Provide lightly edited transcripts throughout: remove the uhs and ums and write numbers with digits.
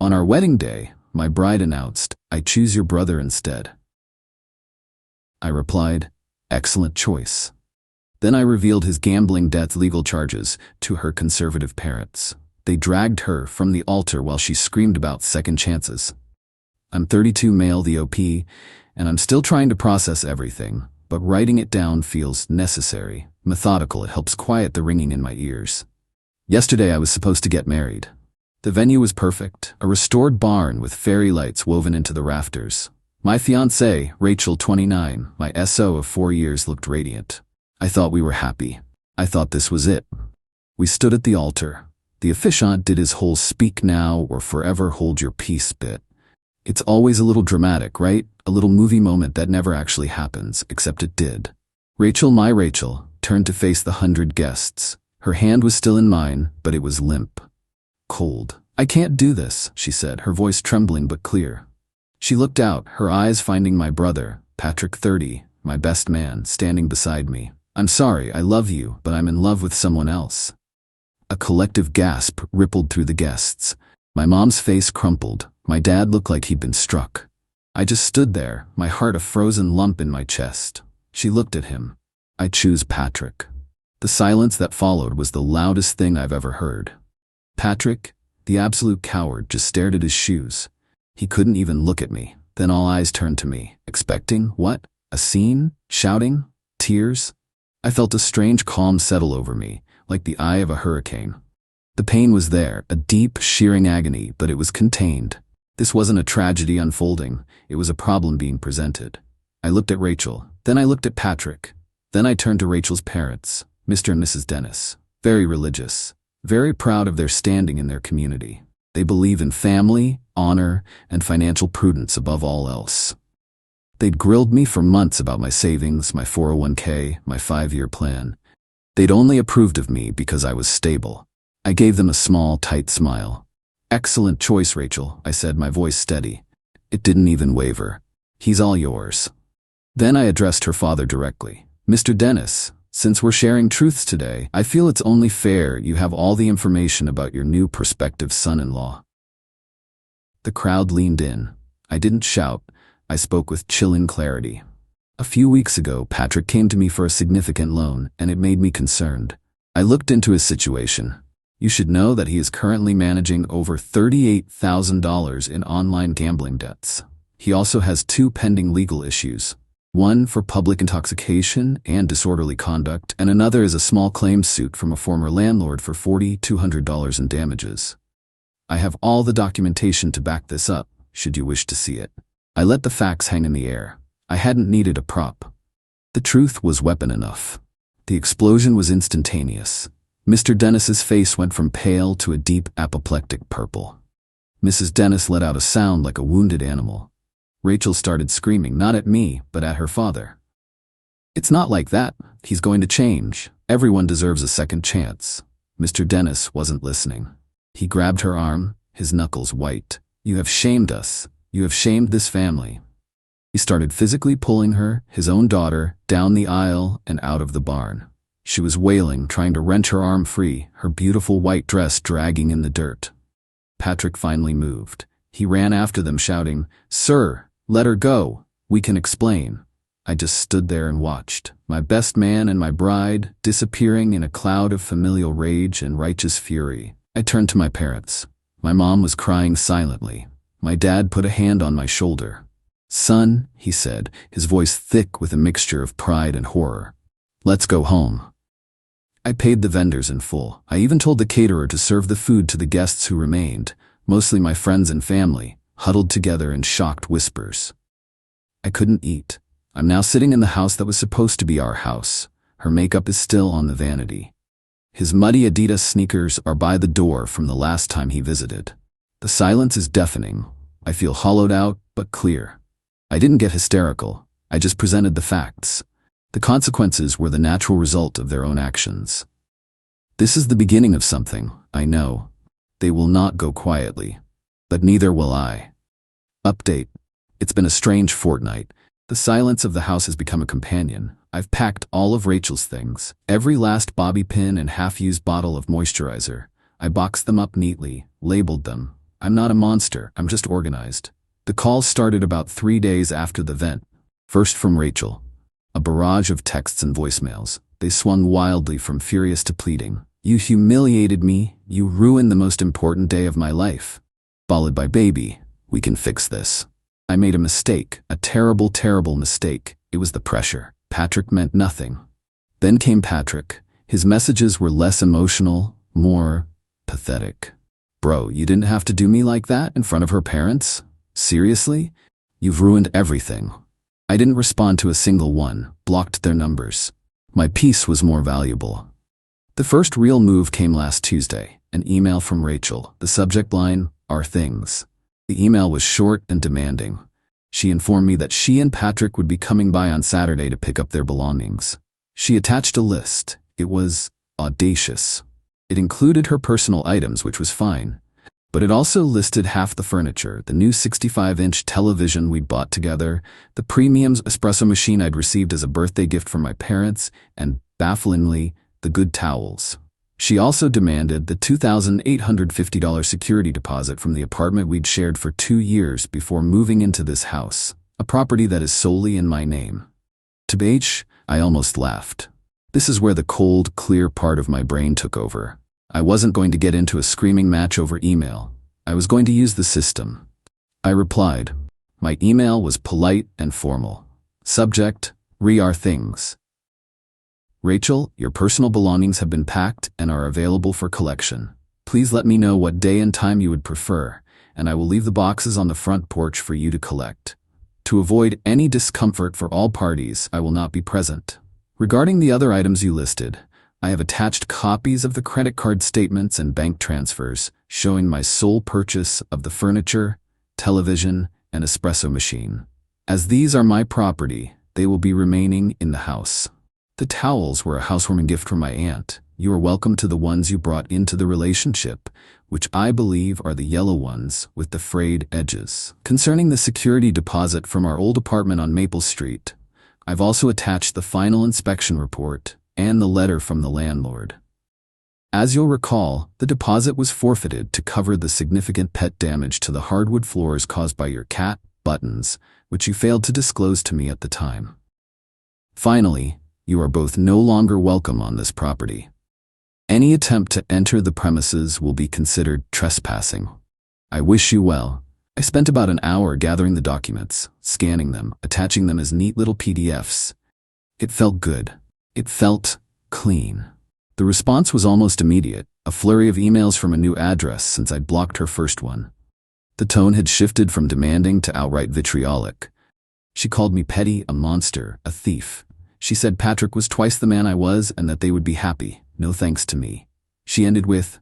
On our wedding day, my bride announced, "I choose your brother instead." I replied, "Excellent choice." Then I revealed his gambling debts, legal charges, to her conservative parents. They dragged her from the altar while she screamed about second chances. I'm 32, male, the OP, and I'm still trying to process everything, but writing it down feels necessary, methodical. It helps quiet the ringing in my ears. Yesterday I was supposed to get married. The venue was perfect, a restored barn with fairy lights woven into the rafters. My fiancée, Rachel, 29, my SO of 4 years, looked radiant. I thought we were happy. I thought this was it. We stood at the altar. The officiant did his whole "speak now or forever hold your peace" bit. It's always a little dramatic, right? A little movie moment that never actually happens, except it did. Rachel, my Rachel, turned to face the 100 guests. Her hand was still in mine, but it was limp. Cold. "I can't do this," she said, her voice trembling but clear. She looked out, her eyes finding my brother, Patrick, 30, my best man, standing beside me. "I'm sorry, I love you, but I'm in love with someone else." A collective gasp rippled through the guests. My mom's face crumpled. My dad looked like he'd been struck. I just stood there, my heart a frozen lump in my chest. She looked at him. "I choose Patrick." The silence that followed was the loudest thing I've ever heard. Patrick, the absolute coward, just stared at his shoes. He couldn't even look at me. Then all eyes turned to me, expecting what? A scene? Shouting? Tears? I felt a strange calm settle over me, like the eye of a hurricane. The pain was there, a deep, shearing agony, but it was contained. This wasn't a tragedy unfolding, it was a problem being presented. I looked at Rachel, then I looked at Patrick. Then I turned to Rachel's parents, Mr. and Mrs. Dennis. Very religious, very proud of their standing in their community. They believe in family, honor, and financial prudence above all else. They'd grilled me for months about my savings, my 401k, my 5-year plan. They'd only approved of me because I was stable. I gave them a small, tight smile. "Excellent choice, Rachel," I said, my voice steady. It didn't even waver. "He's all yours." Then I addressed her father directly. "Mr. Dennis, since we're sharing truths today, I feel it's only fair you have all the information about your new prospective son-in-law." The crowd leaned in. I didn't shout. I spoke with chilling clarity. "A few weeks ago, Patrick came to me for a significant loan, and it made me concerned. I looked into his situation. You should know that he is currently managing over $38,000 in online gambling debts. He also has 2 pending legal issues. One for public intoxication and disorderly conduct, and another is a small claims suit from a former landlord for $4,200 in damages. I have all the documentation to back this up, should you wish to see it." I let the facts hang in the air. I hadn't needed a prop. The truth was weapon enough. The explosion was instantaneous. Mr. Dennis's face went from pale to a deep apoplectic purple. Mrs. Dennis let out a sound like a wounded animal. Rachel started screaming, not at me, but at her father. "It's not like that. He's going to change. Everyone deserves a second chance." Mr. Dennis wasn't listening. He grabbed her arm, his knuckles white. "You have shamed us. You have shamed this family." He started physically pulling her, his own daughter, down the aisle and out of the barn. She was wailing, trying to wrench her arm free, her beautiful white dress dragging in the dirt. Patrick finally moved. He ran after them, shouting, "Sir, let her go. We can explain." I just stood there and watched, my best man and my bride disappearing in a cloud of familial rage and righteous fury. I turned to my parents. My mom was crying silently. My dad put a hand on my shoulder. "Son," he said, his voice thick with a mixture of pride and horror, "let's go home." I paid the vendors in full. I even told the caterer to serve the food to the guests who remained, mostly my friends and family, huddled together in shocked whispers. I couldn't eat. I'm now sitting in the house that was supposed to be our house. Her makeup is still on the vanity. His muddy Adidas sneakers are by the door from the last time he visited. The silence is deafening. I feel hollowed out, but clear. I didn't get hysterical. I just presented the facts. The consequences were the natural result of their own actions. This is the beginning of something, I know. They will not go quietly. But neither will I. Update. It's been a strange fortnight. The silence of the house has become a companion. I've packed all of Rachel's things, every last bobby pin and half-used bottle of moisturizer. I boxed them up neatly, labeled them. I'm not a monster, I'm just organized. The call started about 3 days after the event. First from Rachel. A barrage of texts and voicemails. They swung wildly from furious to pleading. You humiliated me. You ruined the most important day of my life. Followed by baby, we can fix this. I made a mistake, a terrible, terrible mistake. It was the pressure. Patrick meant nothing. Then came Patrick. His messages were less emotional, more pathetic. Bro, you didn't have to do me like that in front of her parents? Seriously? You've ruined everything. I didn't respond to a single one, blocked their numbers. My peace was more valuable. The first real move came last Tuesday, an email from Rachel. The subject line, Our Things. The email was short and demanding. She informed me that she and Patrick would be coming by on Saturday to pick up their belongings. She attached a list. It was audacious. It included her personal items, which was fine. But it also listed half the furniture, the new 65-inch television we'd bought together, the premium espresso machine I'd received as a birthday gift from my parents, and, bafflingly, the good towels. She also demanded the $2,850 security deposit from the apartment we'd shared for 2 years before moving into this house, a property that is solely in my name. To H, I almost laughed. This is where the cold, clear part of my brain took over. I wasn't going to get into a screaming match over email. I was going to use the system. I replied. My email was polite and formal. Subject, Our Things. Rachel, your personal belongings have been packed and are available for collection. Please let me know what day and time you would prefer, and I will leave the boxes on the front porch for you to collect. To avoid any discomfort for all parties, I will not be present. Regarding the other items you listed, I have attached copies of the credit card statements and bank transfers showing my sole purchase of the furniture, television, and espresso machine. As these are my property, they will be remaining in the house. The towels were a housewarming gift from my aunt. You are welcome to the ones you brought into the relationship, which I believe are the yellow ones with the frayed edges. Concerning the security deposit from our old apartment on Maple Street, I've also attached the final inspection report and the letter from the landlord. As you'll recall, the deposit was forfeited to cover the significant pet damage to the hardwood floors caused by your cat, Buttons, which you failed to disclose to me at the time. Finally, you are both no longer welcome on this property. Any attempt to enter the premises will be considered trespassing. I wish you well. I spent about an hour gathering the documents, scanning them, attaching them as neat little PDFs. It felt good. It felt clean. The response was almost immediate, a flurry of emails from a new address since I'd blocked her first one. The tone had shifted from demanding to outright vitriolic. She called me petty, a monster, a thief. She said Patrick was twice the man I was and that they would be happy, no thanks to me. She ended with,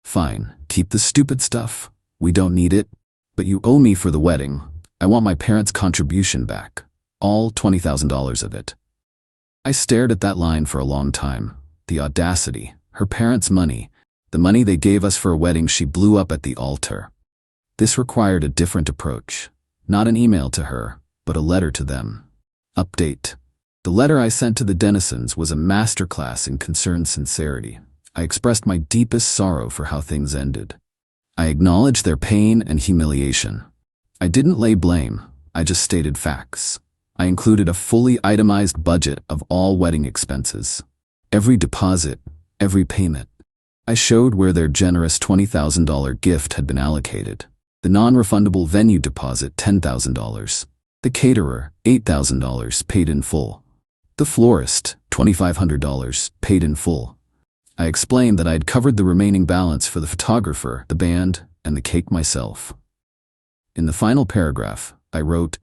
Fine, keep the stupid stuff. We don't need it. But you owe me for the wedding. I want my parents' contribution back. All $20,000 of it. I stared at that line for a long time. The audacity. Her parents' money. The money they gave us for a wedding she blew up at the altar. This required a different approach. Not an email to her, but a letter to them. Update. The letter I sent to the denizens was a masterclass in concerned sincerity. I expressed my deepest sorrow for how things ended. I acknowledged their pain and humiliation. I didn't lay blame. I just stated facts. I included a fully itemized budget of all wedding expenses. Every deposit, every payment. I showed where their generous $20,000 gift had been allocated. The non-refundable venue deposit, $10,000. The caterer, $8,000 paid in full. The florist, $2,500 paid in full. I explained that I had covered the remaining balance for the photographer, the band, and the cake myself. In the final paragraph, I wrote,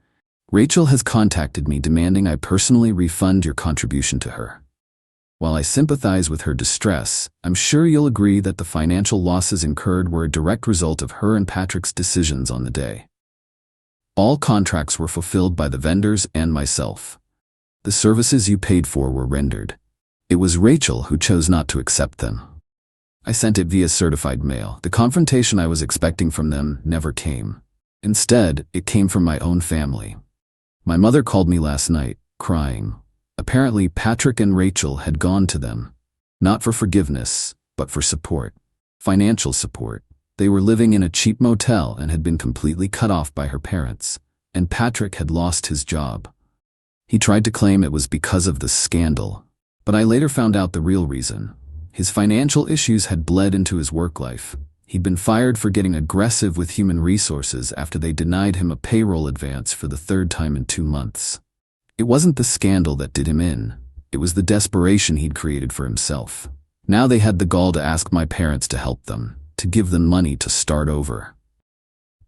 Rachel has contacted me demanding I personally refund your contribution to her. While I sympathize with her distress, I'm sure you'll agree that the financial losses incurred were a direct result of her and Patrick's decisions on the day. All contracts were fulfilled by the vendors and myself. The services you paid for were rendered. It was Rachel who chose not to accept them. I sent it via certified mail. The confrontation I was expecting from them never came. Instead, it came from my own family. My mother called me last night, crying. Apparently, Patrick and Rachel had gone to them, not for forgiveness, but for support, financial support. They were living in a cheap motel and had been completely cut off by her parents, and Patrick had lost his job. He tried to claim it was because of the scandal, but I later found out the real reason. His financial issues had bled into his work life. He'd been fired for getting aggressive with human resources after they denied him a payroll advance for the third time in 2 months. It wasn't the scandal that did him in. It was the desperation he'd created for himself. Now they had the gall to ask my parents to help them, to give them money to start over.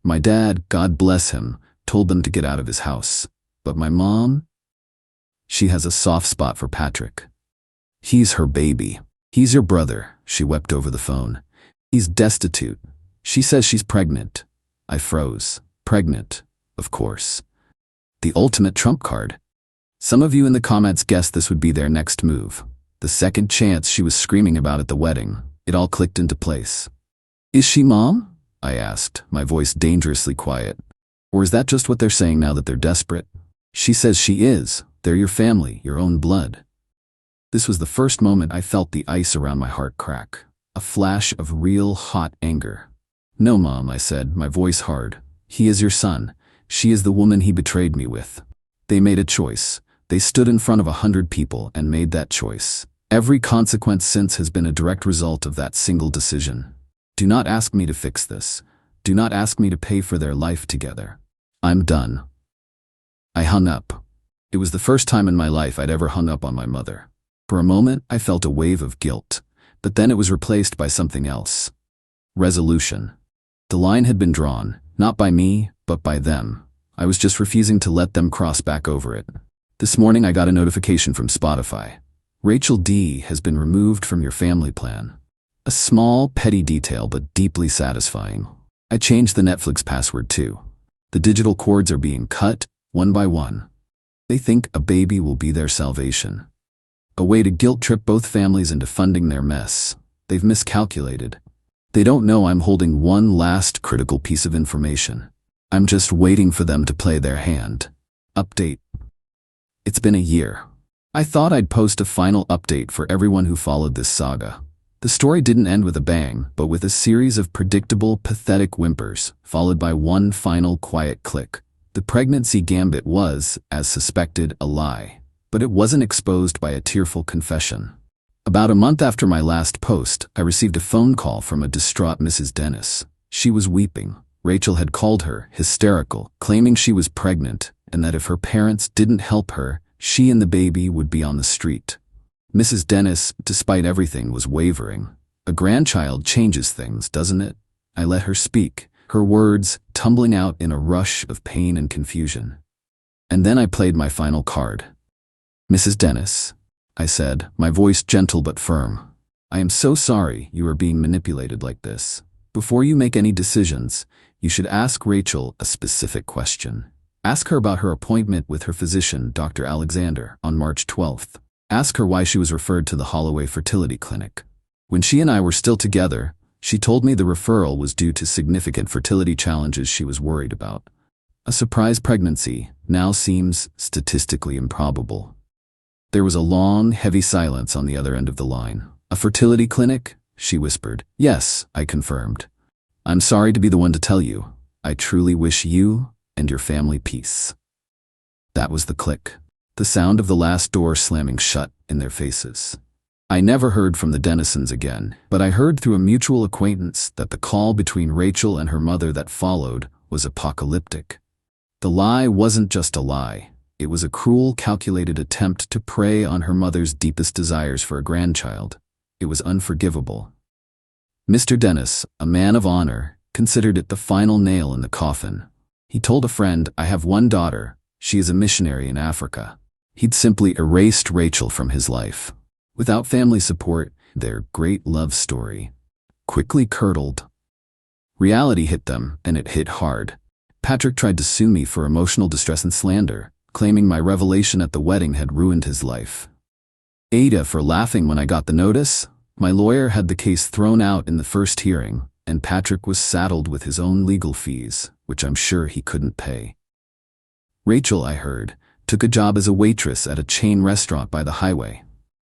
My dad, God bless him, told them to get out of his house. But my mom? She has a soft spot for Patrick. He's her baby. He's your brother, she wept over the phone. He's destitute. She says she's pregnant. I froze. Pregnant, of course. The ultimate trump card. Some of you in the comments guessed this would be their next move. The second chance she was screaming about at the wedding. It all clicked into place. Is she mom? I asked, my voice dangerously quiet. Or is that just what they're saying now that they're desperate? She says she is. They're your family, your own blood. This was the first moment I felt the ice around my heart crack. A flash of real hot anger. No, Mom, I said, my voice hard. He is your son. She is the woman he betrayed me with. They made a choice. They stood in front of 100 people and made that choice. Every consequence since has been a direct result of that single decision. Do not ask me to fix this. Do not ask me to pay for their life together. I'm done. I hung up. It was the first time in my life I'd ever hung up on my mother. For a moment, I felt a wave of guilt, but then it was replaced by something else. Resolution. The line had been drawn, not by me, but by them. I was just refusing to let them cross back over it. This morning I got a notification from Spotify. Rachel D. has been removed from your family plan. A small, petty detail, but deeply satisfying. I changed the Netflix password too. The digital cords are being cut, one by one. They think a baby will be their salvation. A way to guilt-trip both families into funding their mess. They've miscalculated. They don't know I'm holding one last critical piece of information. I'm just waiting for them to play their hand. Update. It's been a year. I thought I'd post a final update for everyone who followed this saga. The story didn't end with a bang, but with a series of predictable, pathetic whimpers, followed by one final quiet click. The pregnancy gambit was, as suspected, a lie. But it wasn't exposed by a tearful confession. About a month after my last post, I received a phone call from a distraught Mrs. Dennis. She was weeping. Rachel had called her, hysterical, claiming she was pregnant, and that if her parents didn't help her, she and the baby would be on the street. Mrs. Dennis, despite everything, was wavering. A grandchild changes things, doesn't it? I let her speak, her words tumbling out in a rush of pain and confusion. And then I played my final card. Mrs. Dennis, I said, my voice gentle but firm. I am so sorry you are being manipulated like this. Before you make any decisions, you should ask Rachel a specific question. Ask her about her appointment with her physician, Dr. Alexander, on March 12th. Ask her why she was referred to the Holloway Fertility Clinic. When she and I were still together, she told me the referral was due to significant fertility challenges she was worried about. A surprise pregnancy now seems statistically improbable. There was a long, heavy silence on the other end of the line. A fertility clinic? She whispered. Yes, I confirmed. I'm sorry to be the one to tell you. I truly wish you and your family peace. That was the click. The sound of the last door slamming shut in their faces. I never heard from the Dennisons again, but I heard through a mutual acquaintance that the call between Rachel and her mother that followed was apocalyptic. The lie wasn't just a lie. It was a cruel, calculated attempt to prey on her mother's deepest desires for a grandchild. It was unforgivable. Mr. Dennis, a man of honor, considered it the final nail in the coffin. He told a friend, I have one daughter. She is a missionary in Africa. He'd simply erased Rachel from his life. Without family support, their great love story quickly curdled. Reality hit them, and it hit hard. Patrick tried to sue me for emotional distress and slander, claiming my revelation at the wedding had ruined his life. AITA for laughing when I got the notice. My lawyer had the case thrown out in the first hearing, and Patrick was saddled with his own legal fees, which I'm sure he couldn't pay. Rachel, I heard, took a job as a waitress at a chain restaurant by the highway.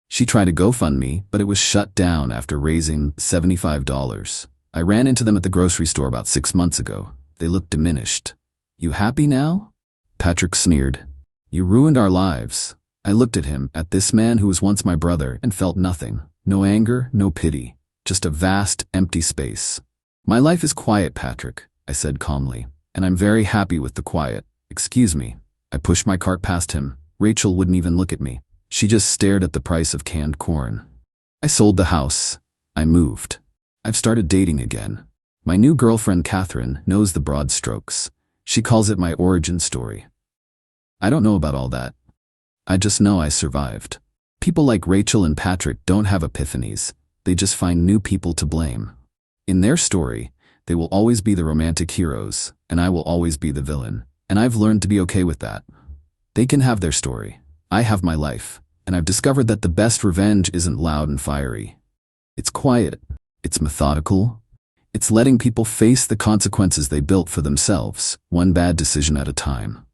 She tried a GoFundMe, but it was shut down after raising $75. I ran into them at the grocery store about 6 months ago. They looked diminished. You happy now? Patrick sneered. You ruined our lives. I looked at him, at this man who was once my brother, and felt nothing. No anger, no pity. Just a vast, empty space. My life is quiet, Patrick, I said calmly, and I'm very happy with the quiet. Excuse me. I pushed my cart past him. Rachel wouldn't even look at me. She just stared at the price of canned corn. I sold the house. I moved. I've started dating again. My new girlfriend, Catherine, knows the broad strokes. She calls it my origin story. I don't know about all that. I just know I survived. People like Rachel and Patrick don't have epiphanies. They just find new people to blame. In their story, they will always be the romantic heroes, and I will always be the villain. And I've learned to be okay with that. They can have their story. I have my life. And I've discovered that the best revenge isn't loud and fiery. It's quiet. It's methodical. It's letting people face the consequences they built for themselves, one bad decision at a time.